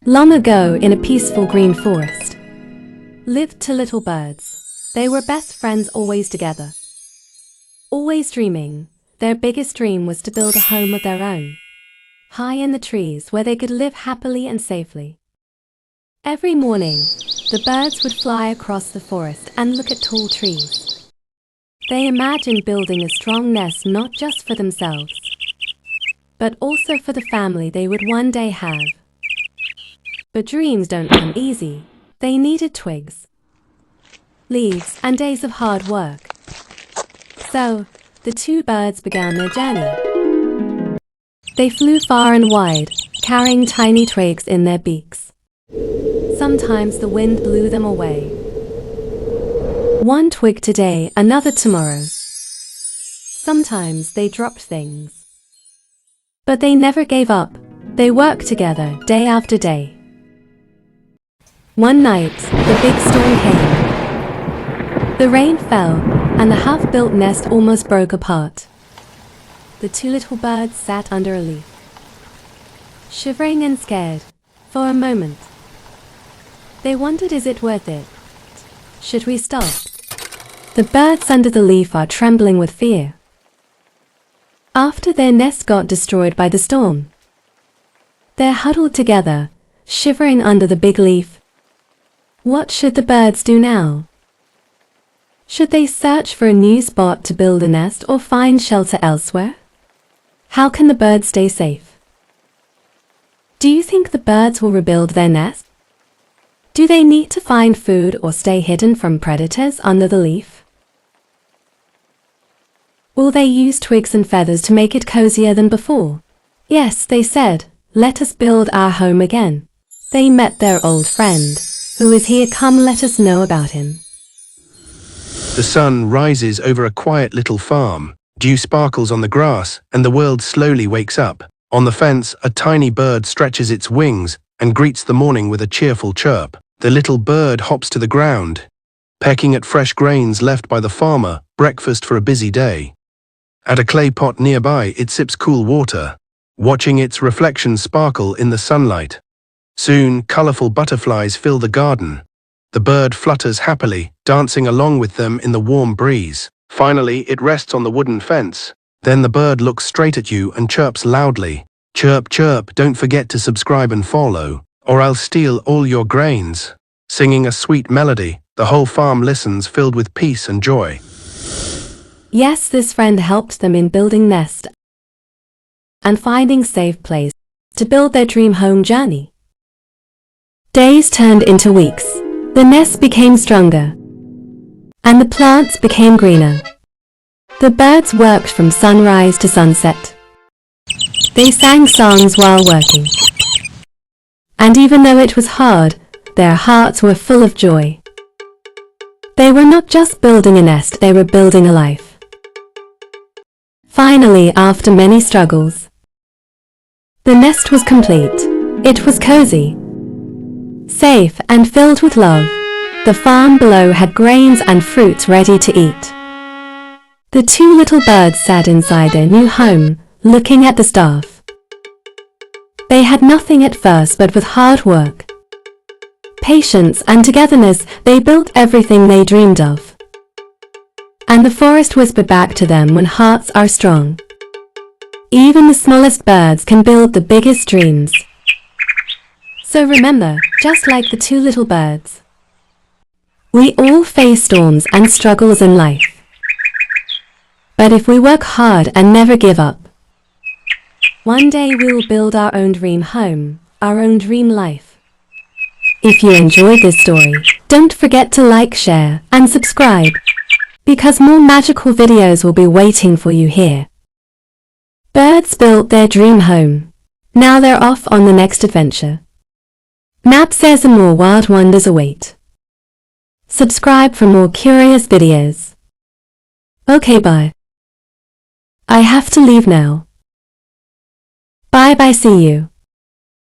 Long ago, in a peaceful green forest, lived two little birds. They were best friends, always together. Always dreaming. Their biggest dream was to build a home of their own, high in the trees where they could live happily and safely. Every morning, the birds would fly across the forest and look at tall trees. They imagined building a strong nest not just for themselves, but also for the family they would one day have. But dreams don't come easy. They needed twigs, leaves, and days of hard work. So, the two birds began their journey. They flew far and wide, carrying tiny twigs in their beaks. Sometimes the wind blew them away. One twig today, another tomorrow. Sometimes they dropped things. But they never gave up. They worked together, day after day. One night, the big storm came. The rain fell, and the half-built nest almost broke apart. The two little birds sat under a leaf, shivering and scared, for a moment. They wondered, is it worth it? Should we stop? The birds under the leaf are trembling with fear. After their nest got destroyed by the storm, they're huddled together, shivering under the big leaf. What should the birds do now? Should they search for a new spot to build a nest or find shelter elsewhere? How can the birds stay safe? Do you think the birds will rebuild their nest? Do they need to find food or stay hidden from predators under the leaf? Will they use twigs and feathers to make it cozier than before? Yes, they said, let us build our home again. They met their old friend. Who is here? Come, let us know about him. The sun rises over a quiet little farm. Dew sparkles on the grass, and the world slowly wakes up. On the fence, a tiny bird stretches its wings and greets the morning with a cheerful chirp. The little bird hops to the ground, pecking at fresh grains left by the farmer, breakfast for a busy day. At a clay pot nearby, it sips cool water, watching its reflection sparkle in the sunlight. Soon, colorful butterflies fill the garden. The bird flutters happily, dancing along with them in the warm breeze. Finally, it rests on the wooden fence. Then the bird looks straight at you and chirps loudly. Chirp, chirp, don't forget to subscribe and follow, or I'll steal all your grains. Singing a sweet melody, the whole farm listens, filled with peace and joy. Yes, this friend helped them in building nest and finding safe place to build their dream home journey. Days turned into weeks. The nest became stronger, and the plants became greener. The birds worked from sunrise to sunset. They sang songs while working. And even though it was hard, their hearts were full of joy. They were not just building a nest, they were building a life. Finally, after many struggles, the nest was complete. It was cozy, safe, and filled with love. The farm below had grains and fruits ready to eat. The two little birds sat inside their new home, looking at the stars. They had nothing at first, but with hard work, patience, and togetherness, they built everything they dreamed of. And the forest whispered back to them, when hearts are strong, even the smallest birds can build the biggest dreams. So remember, just like the two little birds, we all face storms and struggles in life. But if we work hard and never give up, one day we will build our own dream home, our own dream life. If you enjoyed this story, don't forget to like, share, and subscribe, because more magical videos will be waiting for you here. Birds built their dream home. Now they're off on the next adventure. Map says some more wild wonders await. Subscribe for more curious videos. Okay, bye. I have to leave now. Bye bye, see you.